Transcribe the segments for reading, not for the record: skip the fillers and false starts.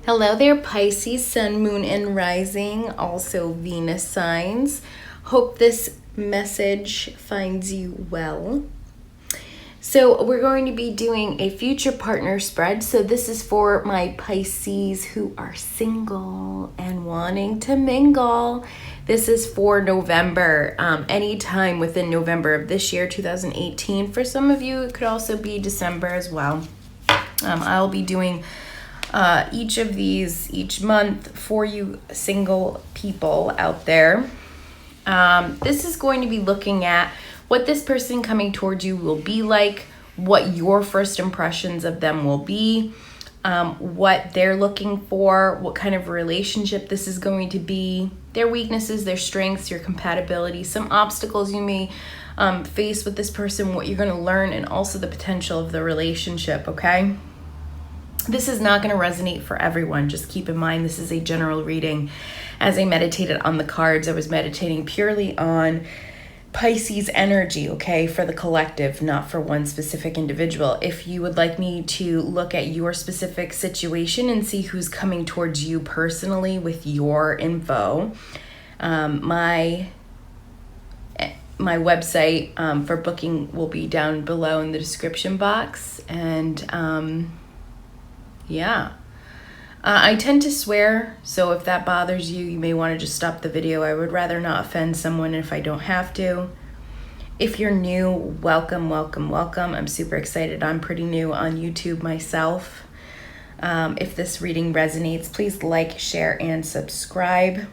Hello there, Pisces, Sun, Moon, and Rising, also Venus signs. Hope this message finds you well. So we're going to be doing a future partner spread. So this is for my Pisces who are single and wanting to mingle. This is for November, anytime within November of this year, 2018. For some of you, it could also be December as well. I'll be doing each of these each month for you single people out there. This is going to be looking at what this person coming towards you will be like, what your first impressions of them will be, what they're looking for, what kind of relationship this is going to be, their weaknesses, their strengths, your compatibility, some obstacles you may face with this person, what you're going to learn, and also the potential of the relationship, okay? This is not going to resonate for everyone. Just keep in mind, this is a general reading. As I meditated on the cards, I was meditating purely on Pisces energy, okay, for the collective, not for one specific individual. If you would like me to look at your specific situation and see who's coming towards you personally with your info, my website for booking will be down below in the description box. And yeah, I tend to swear, so if that bothers you, you may want to just stop the video. I would rather not offend someone if I don't have to. If you're new, welcome, welcome, welcome. I'm super excited. I'm pretty new on YouTube myself. If this reading resonates, please like, share, and subscribe.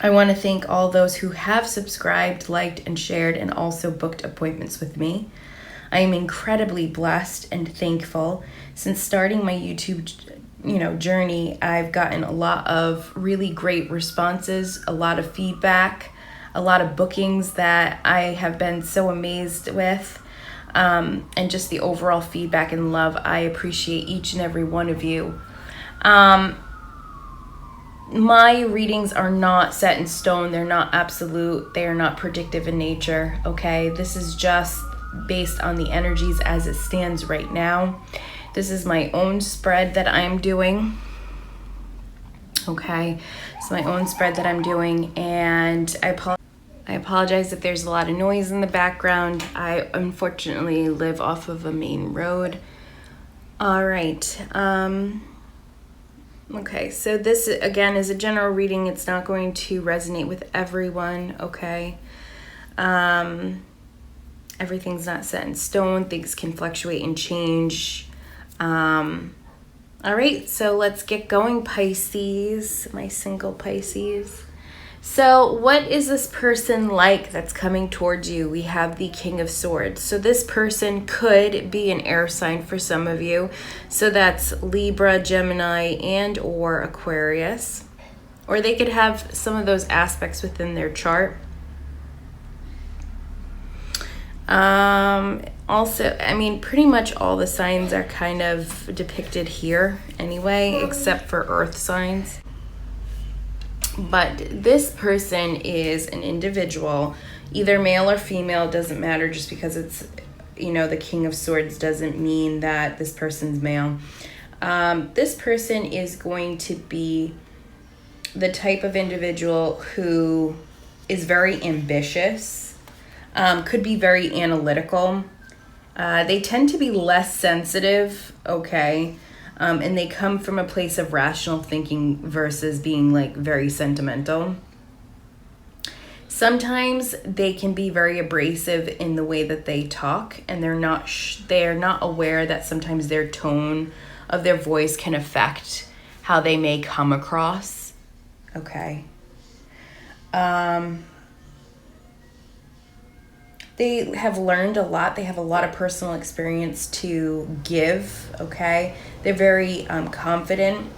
I want to thank all those who have subscribed, liked, and shared, and also booked appointments with me. I am incredibly blessed and thankful. Since starting my YouTube, journey, I've gotten a lot of really great responses, a lot of feedback, a lot of bookings that I have been so amazed with, and just the overall feedback and love. I appreciate each and every one of you. My readings are not set in stone. They're not absolute. They are not predictive in nature, okay? This is just based on the energies as it stands right now. This is my own spread that I'm doing. Okay, it's my own spread that I'm doing, and I apologize if there's a lot of noise in the background. I unfortunately live off of a main road. All right. Okay, so this again is a general reading. It's not going to resonate with everyone, okay? Everything's not set in stone. Things can fluctuate and change. All right, so let's get going, Pisces, my single Pisces. So what is this person like that's coming towards you? We have the King of Swords. So this person could be an air sign for some of you. So that's Libra, Gemini, and or Aquarius. Or they could have some of those aspects within their chart. Also, I mean, pretty much all the signs are kind of depicted here anyway, except for earth signs. But this person is an individual, either male or female, doesn't matter. Just because it's, the King of Swords doesn't mean that this person's male. This person is going to be the type of individual who is very ambitious, could be very analytical. They tend to be less sensitive, okay? And they come from a place of rational thinking versus being like very sentimental. Sometimes they can be very abrasive in the way that they talk, and they're not aware that sometimes their tone of their voice can affect how they may come across, okay? They have learned a lot. They have a lot of personal experience to give, okay? They're very confident.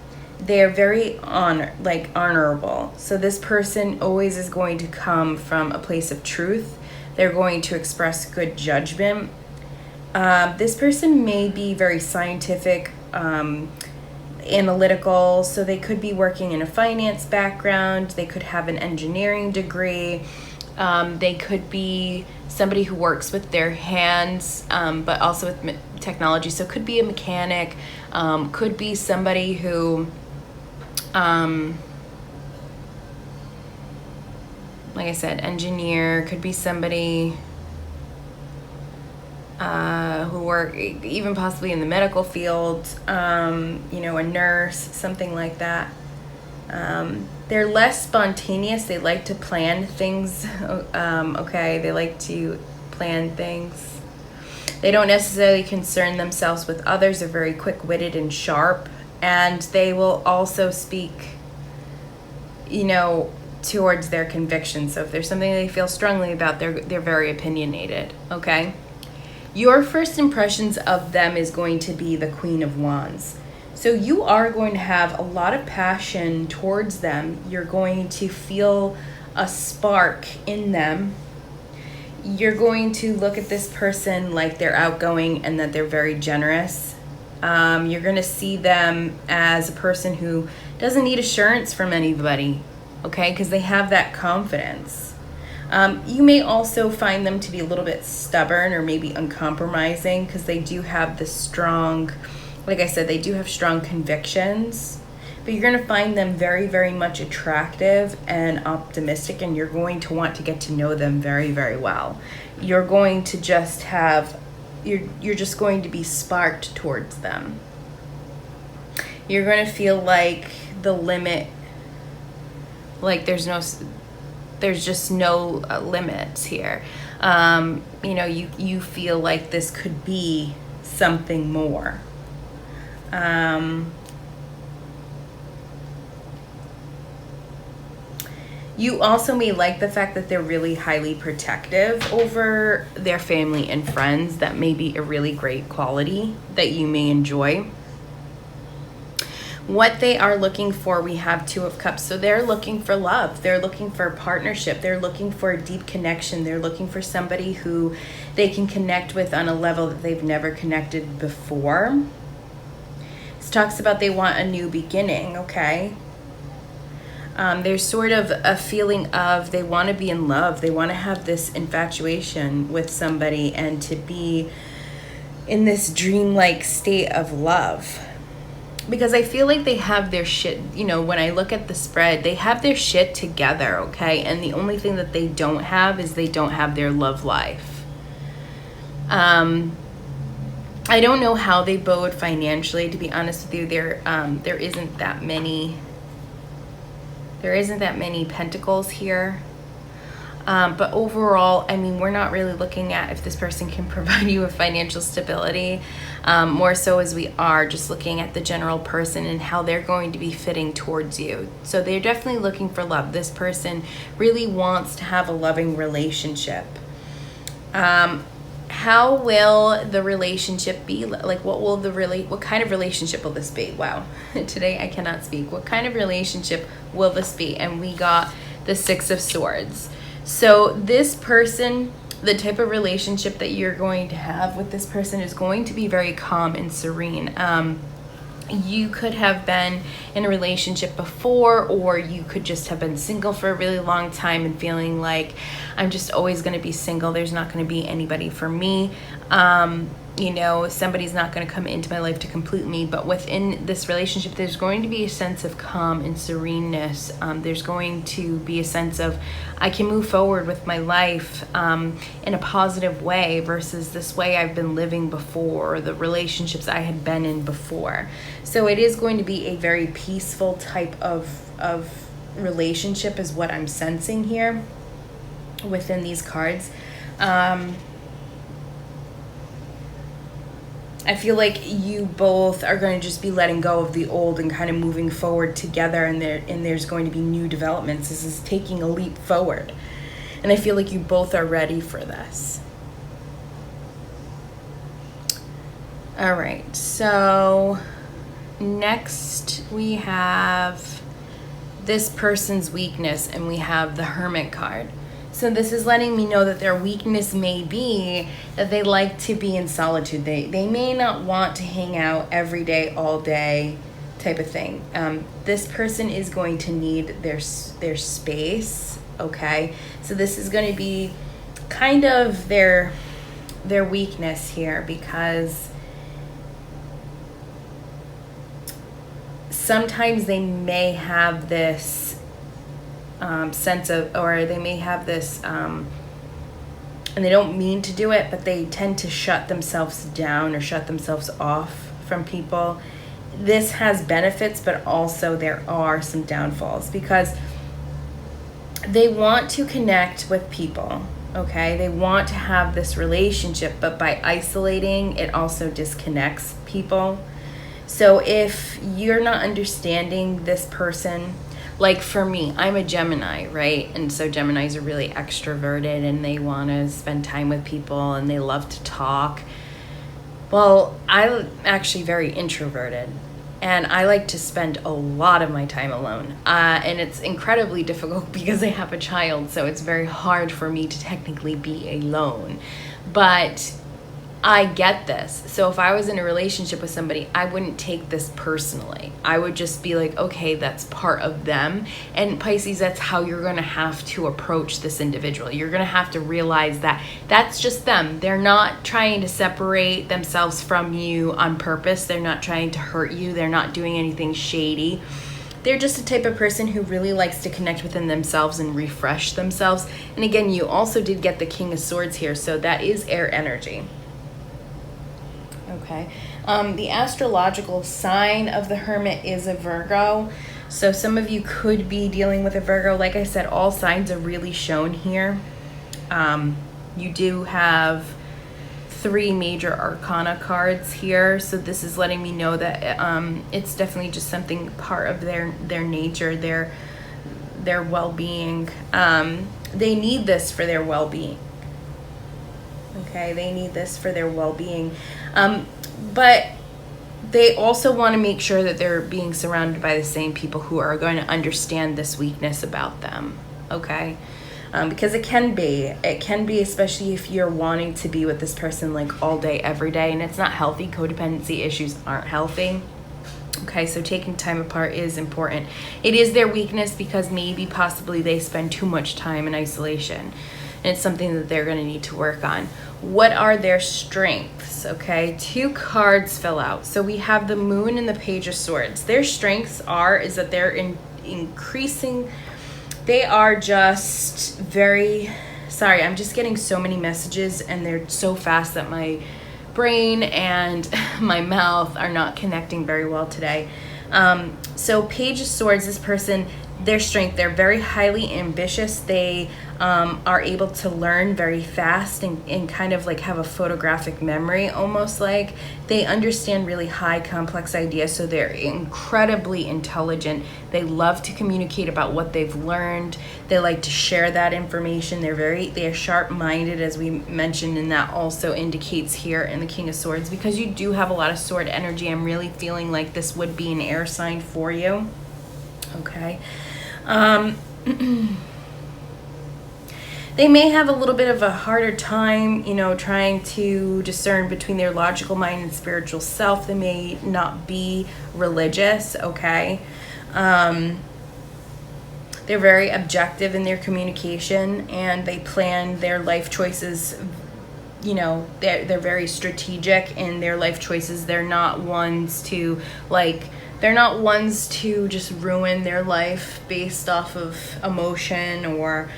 They're very honorable. So this person always is going to come from a place of truth. They're going to express good judgment. This person may be very scientific, analytical. So they could be working in a finance background. They could have an engineering degree. They could be somebody who works with their hands, but also with technology. So could be a mechanic, could be somebody who, like I said, engineer, could be somebody who work even possibly in the medical field, you know, a nurse, something like that. They're less spontaneous. They like to plan things. Okay, they like to plan things. They don't necessarily concern themselves with others. They're very quick-witted and sharp, and they will also speak, you know, towards their convictions. So if there's something they feel strongly about, they're very opinionated. Okay, your first impressions of them is going to be the Queen of Wands. So you are going to have a lot of passion towards them. You're going to feel a spark in them. You're going to look at this person like they're outgoing and that they're very generous. You're going to see them as a person who doesn't need assurance from anybody, okay? Because they have that confidence. You may also find them to be a little bit stubborn or maybe uncompromising, because they do have this strong, like I said, they do have strong convictions, but you're going to find them very, very much attractive and optimistic, and you're going to want to get to know them very, very well. You're going to just have, you're just going to be sparked towards them. You're going to feel like the limit, like there's just no limits here. You know, you feel like this could be something more. You also may like the fact that they're really highly protective over their family and friends. That may be a really great quality that you may enjoy. What they are looking for, we have Two of Cups. So they're looking for love. They're looking for partnership. They're looking for a deep connection. They're looking for somebody who they can connect with on a level that they've never connected before. This talks about they want a new beginning, okay? There's sort of a feeling of they want to be in love. They want to have this infatuation with somebody and to be in this dreamlike state of love. Because I feel like they have their shit, you know, when I look at the spread, they have their shit together, okay? And the only thing that they don't have is they don't have their love life. I don't know how they bode financially, to be honest with you. There isn't that many pentacles here. But overall, I mean, we're not really looking at if this person can provide you with financial stability, more so as we are just looking at the general person and how they're going to be fitting towards you. So they're definitely looking for love. This person really wants to have a loving relationship. How will the relationship be? Like, what kind of relationship will this be? Wow, today I cannot speak. What kind of relationship will this be? And we got the Six of Swords. So this person, the type of relationship that you're going to have with this person is going to be very calm and serene. You could have been in a relationship before, or you could just have been single for a really long time and feeling like I'm just always going to be single. There's not going to be anybody for me. You know, somebody's not going to come into my life to complete me. But within this relationship, there's going to be a sense of calm and sereneness. There's going to be a sense of I can move forward with my life in a positive way versus this way I've been living before, or the relationships I had been in before. So it is going to be a very peaceful type of relationship is what I'm sensing here within these cards. I feel like you both are going to just be letting go of the old and kind of moving forward together, and there's going to be new developments. This is taking a leap forward. And I feel like you both are ready for this. All right, so next we have this person's weakness, and we have the Hermit card. So this is letting me know that their weakness may be that they like to be in solitude. They may not want to hang out every day, all day type of thing. This person is going to need their space. okay? So this is going to be kind of their weakness here, because sometimes they may have this sense of, or they may have this, and they don't mean to do it, but they tend to shut themselves down or shut themselves off from people. This has benefits, but also there are some downfalls, because they want to connect with people, okay? They want to have this relationship, but by isolating, it also disconnects people. So if you're not understanding this person, like for me, I'm a Gemini, right? And so Geminis are really extroverted and they want to spend time with people and they love to talk. Well, I'm actually very introverted and I like to spend a lot of my time alone. And it's incredibly difficult because I have a child, so it's very hard for me to technically be alone. But I get this. So if I was in a relationship with somebody, I wouldn't take this personally. I would just be like, okay, that's part of them. And Pisces, that's how you're going to have to approach this individual. You're going to have to realize that that's just them. They're not trying to separate themselves from you on purpose. They're not trying to hurt you. They're not doing anything shady. They're just a type of person who really likes to connect within themselves and refresh themselves. And again, you also did get the King of Swords here, so that is air energy. Okay. The astrological sign of the Hermit is a Virgo. So some of you could be dealing with a Virgo. Like I said, all signs are really shown here. You do have 3 major arcana cards here. So this is letting me know that it's definitely just something part of their nature, their well-being. They need this for their well-being. Okay, they need this for their well-being. But they also want to make sure that they're being surrounded by the same people who are going to understand this weakness about them. Okay? Because it can be, especially if you're wanting to be with this person like all day, every day, and it's not healthy. Codependency issues aren't healthy. Okay, so taking time apart is important. It is their weakness because maybe possibly they spend too much time in isolation. And it's something that they're going to need to work on. What are their strengths? Okay, 2 cards fell out. So we have the Moon and the Page of Swords. Their strengths is that they're increasing. They are just very, sorry, I'm just getting so many messages and they're so fast that my brain and my mouth are not connecting very well today. So Page of Swords, this person, their strength, they're very highly ambitious. They are able to learn very fast and kind of like have a photographic memory, almost like they understand really high complex ideas. So they're incredibly intelligent. They love to communicate about what they've learned. They like to share that information. They're sharp-minded, as we mentioned, and that also indicates here in the King of Swords, because you do have a lot of sword energy. I'm really feeling like this would be an air sign for you. Okay. They may have a little bit of a harder time, trying to discern between their logical mind and spiritual self. They may not be religious, okay? They're very objective in their communication, and they plan their life choices. They're very strategic in their life choices. They're not ones to just ruin their life based off of emotion or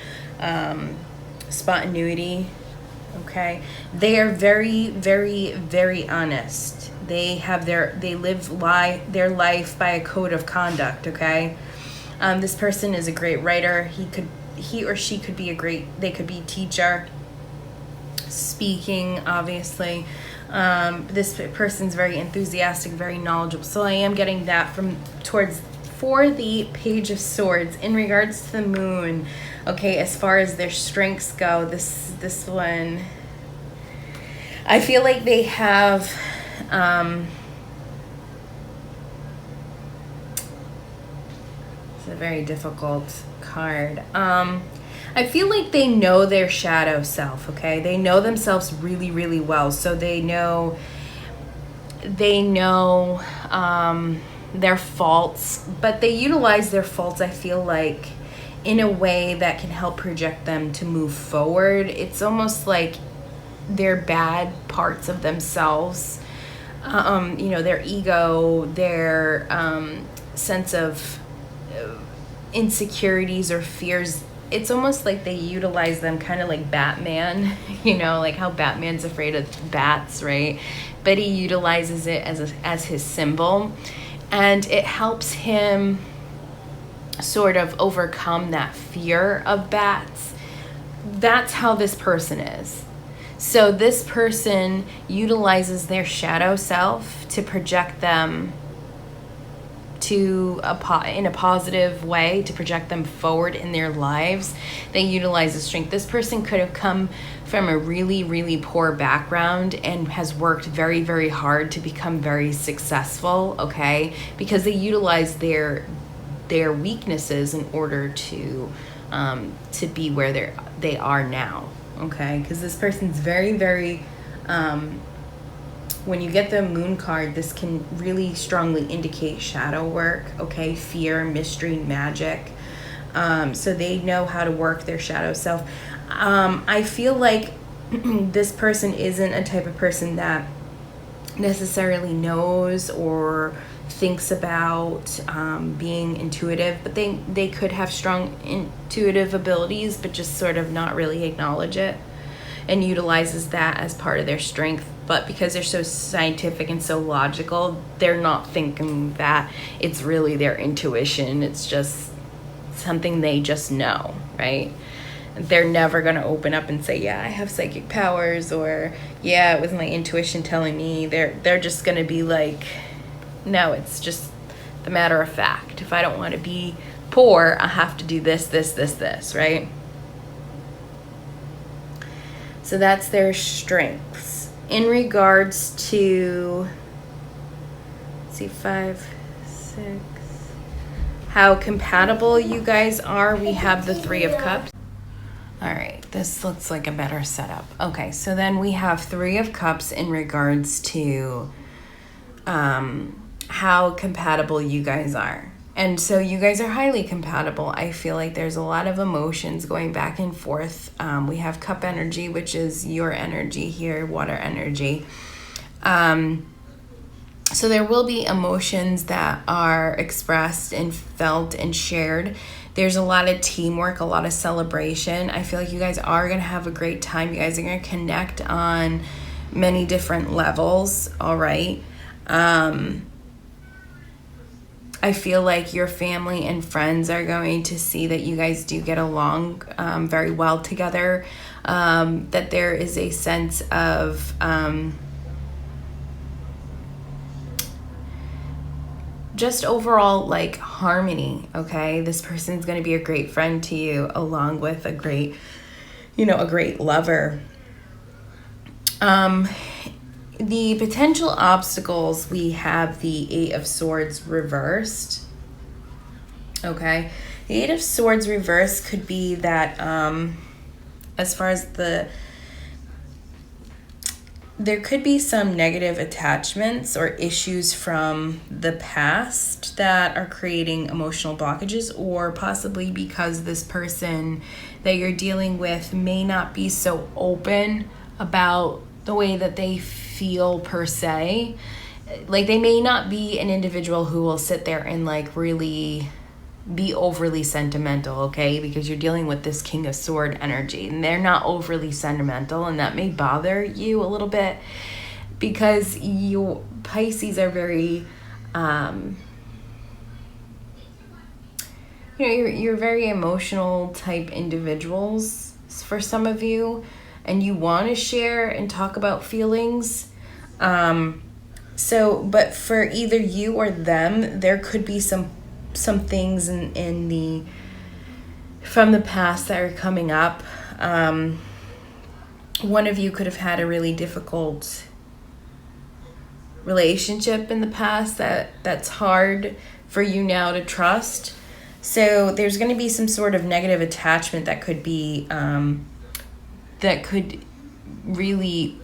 spontaneity. Okay, they are very, very, very honest. They live their life by a code of conduct. Okay, this person is a great writer. He or she could be they could be teacher, speaking, obviously. This person's very enthusiastic, very knowledgeable. So I am getting that for the Page of Swords. In regards to the Moon, okay, as far as their strengths go, this one, I feel like they have it's a very difficult card. I feel like they know their shadow self, okay? They know themselves really, really well. So they know their faults, but they utilize their faults, I feel like, in a way that can help project them to move forward. It's almost like their bad parts of themselves, their ego, their sense of insecurities or fears. It's almost like they utilize them kind of like Batman, like how Batman's afraid of bats, right? But he utilizes it as his symbol, and it helps him sort of overcome that fear of bats. That's how this person is. So this person utilizes their shadow self to project them in a positive way, to project them forward in their lives. They utilize the strength. This person could have come from a really, really poor background and has worked very, very hard to become very successful, okay? Because they utilize their weaknesses in order to be where they are now, okay? Because this person's very, very when you get the moon card, this can really strongly indicate shadow work, okay? Fear, mystery, magic. So they know how to work their shadow self. I feel like this person isn't a type of person that necessarily knows or thinks about being intuitive, but they could have strong intuitive abilities, but just sort of not really acknowledge it, and utilizes that as part of their strength. But because they're so scientific and so logical, they're not thinking that it's really their intuition. It's just something they just know, right? They're never going to open up and say, yeah, I have psychic powers, or yeah, it was my intuition telling me. They're just going to be like, no, it's just the matter of fact. If I don't want to be poor, I have to do this, right? So that's their strengths. In regards to, let's see, 5, 6, how compatible you guys are, we have the 3 of Cups. All right, this looks like a better setup. Okay, so then we have 3 of Cups in regards to how compatible you guys are. And so you guys are highly compatible. I feel like there's a lot of emotions going back and forth. We have cup energy, which is your energy here, water energy. So there will be emotions that are expressed and felt and shared. There's a lot of teamwork, a lot of celebration. I feel like you guys are going to have a great time. You guys are going to connect on many different levels, all right? I feel like your family and friends are going to see that you guys do get along very well together, that there is a sense of just overall like harmony, okay? This person's going to be a great friend to you, along with a great lover. The potential obstacles, we have the 8 of Swords reversed. Okay. The 8 of Swords reversed could be that as far as there could be some negative attachments or issues from the past that are creating emotional blockages, or possibly because this person that you're dealing with may not be so open about the way that they feel per se. Like, they may not be an individual who will sit there and like really be overly sentimental, okay? Because you're dealing with this King of Sword energy, and they're not overly sentimental, and that may bother you a little bit because you Pisces are very you're very emotional type individuals for some of you, and you want to share and talk about feelings. But for either you or them, there could be some things from the past that are coming up. One of you could have had a really difficult relationship in the past that's hard for you now to trust. So there's going to be some sort of negative attachment that could be that could really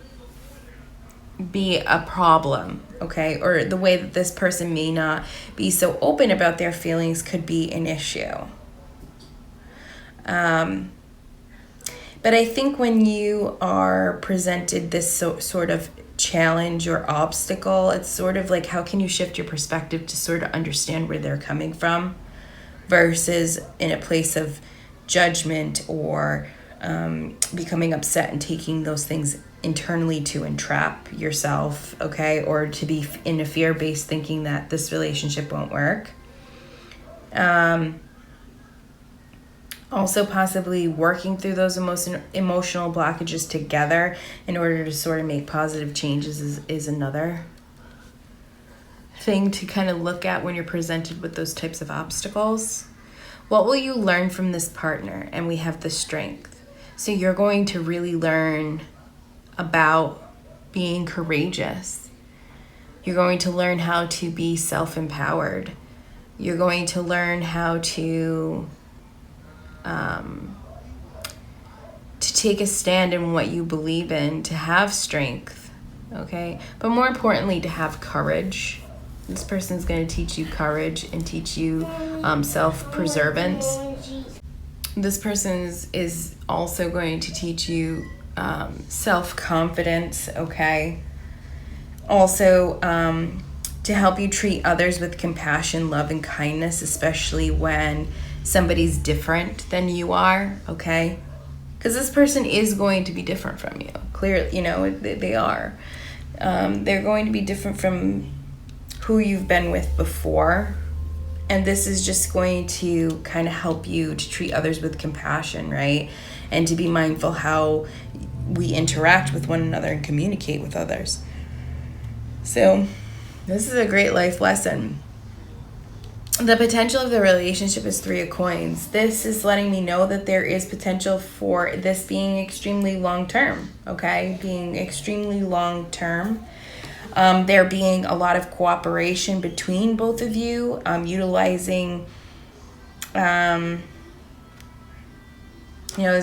be a problem, okay? Or the way that this person may not be so open about their feelings could be an issue. But I think when you are presented this sort of challenge or obstacle, it's sort of like, how can you shift your perspective to sort of understand where they're coming from versus in a place of judgment or becoming upset and taking those things internally to entrap yourself, okay? Or to be in a fear-based thinking that this relationship won't work. Also possibly working through those emotional blockages together in order to sort of make positive changes is another thing to kind of look at when you're presented with those types of obstacles. What will you learn from this partner? And we have the Strength. So you're going to really learn about being courageous. You're going to learn how to be self-empowered. You're going to learn how to take a stand in what you believe in, to have strength, okay? But more importantly, to have courage. This person's going to teach you courage and teach you self-preservance. This person is also going to teach you self-confidence, okay? Also, to help you treat others with compassion, love, and kindness, especially when somebody's different than you are, okay? Because this person is going to be different from you. Clearly, they are. They're going to be different from who you've been with before. And this is just going to kind of help you to treat others with compassion, right? And to be mindful how we interact with one another and communicate with others. So this is a great life lesson. The potential of the relationship is 3 of Coins. This is letting me know that there is potential for this being extremely long-term, okay? Being extremely long-term. There being a lot of cooperation between both of you, utilizing, there's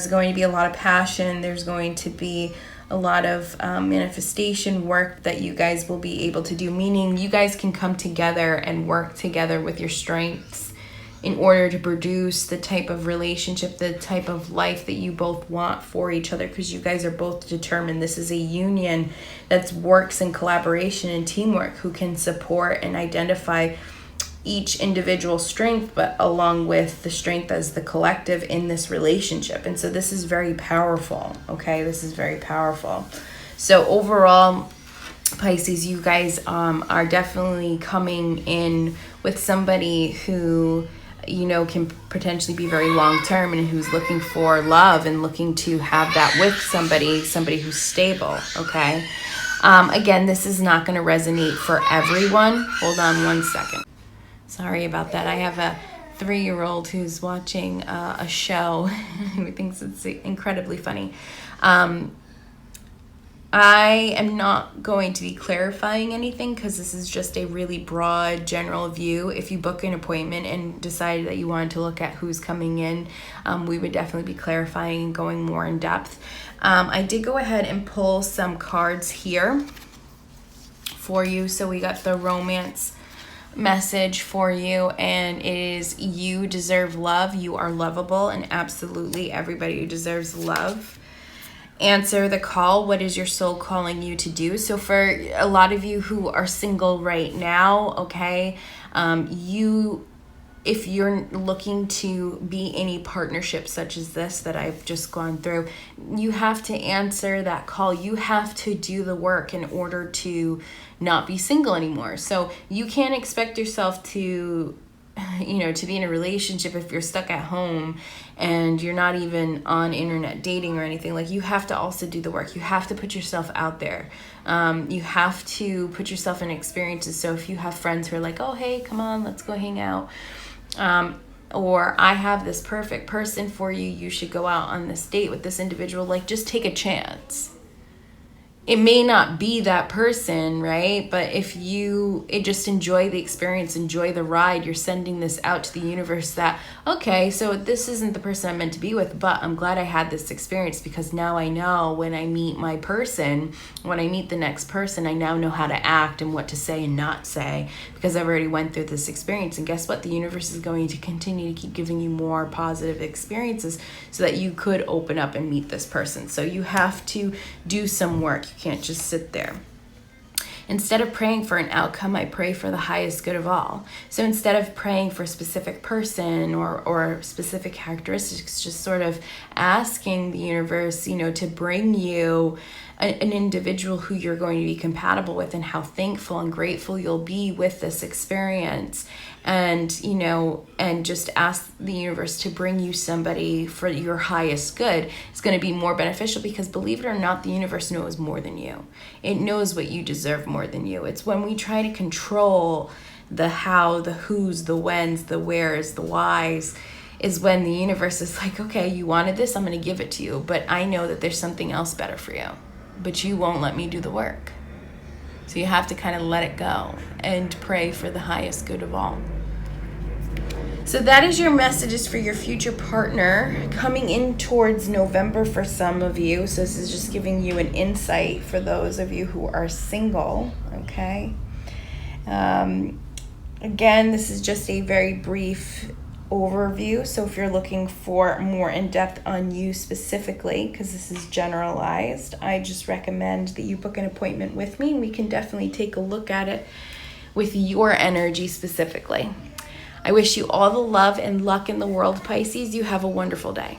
going to be a lot of passion. There's going to be a lot of manifestation work that you guys will be able to do, meaning you guys can come together and work together with your strengths in order to produce the type of relationship, the type of life that you both want for each other, because you guys are both determined. This is a union that works in collaboration and teamwork, who can support and identify each individual strength, but along with the strength as the collective in this relationship. And so this is very powerful, okay? This is very powerful. So overall, Pisces, you guys are definitely coming in with somebody who, can potentially be very long-term and who's looking for love and looking to have that with somebody who's stable, okay? Again, this is not going to resonate for everyone. Hold on one second. Sorry about that. I have a 3-year-old who's watching a show who thinks it's incredibly funny. I am not going to be clarifying anything because this is just a really broad general view. If you book an appointment and decided that you wanted to look at who's coming in, we would definitely be clarifying and going more in depth. I did go ahead and pull some cards here for you. So we got the romance message for you, and it is: you deserve love, you are lovable, and absolutely everybody deserves love. Answer the call. What is your soul calling you to do? So for a lot of you who are single right now, okay, if you're looking to be in a partnership such as this that I've just gone through, you have to answer that call. You have to do the work in order to not be single anymore. So you can't expect yourself to be in a relationship if you're stuck at home and you're not even on internet dating or anything. Like, you have to also do the work. You have to put yourself out there. You have to put yourself in experiences. So if you have friends who are like, oh, hey, come on, let's go hang out. Or I have this perfect person for you. You should go out on this date with this individual. Like, just take a chance it may not be that person, right? But if you just enjoy the experience, enjoy the ride, you're sending this out to the universe that, okay, so this isn't the person I'm meant to be with, but I'm glad I had this experience, because now I know when I meet my person, when I meet the next person, I now know how to act and what to say and not say, because I've already went through this experience. And guess what? The universe is going to continue to keep giving you more positive experiences so that you could open up and meet this person. So you have to do some work. You can't just sit there. Instead of praying for an outcome, I pray for the highest good of all. So instead of praying for a specific person or specific characteristics, just sort of asking the universe, to bring you an individual who you're going to be compatible with, and how thankful and grateful you'll be with this experience. And, and just ask the universe to bring you somebody for your highest good. It's going to be more beneficial, because believe it or not, the universe knows more than you. It knows what you deserve more than you. It's when we try to control the how, the who's, the when's, the where's, the why's, is when the universe is like, okay, you wanted this, I'm going to give it to you, but I know that there's something else better for you, but you won't let me do the work. So you have to kind of let it go and pray for the highest good of all. So that is your messages for your future partner coming in towards November for some of you. So this is just giving you an insight for those of you who are single, okay? Again, this is just a very brief overview. So if you're looking for more in-depth on you specifically, because this is generalized, I just recommend that you book an appointment with me, and we can definitely take a look at it with your energy specifically. I wish you all the love and luck in the world, Pisces. You have a wonderful day.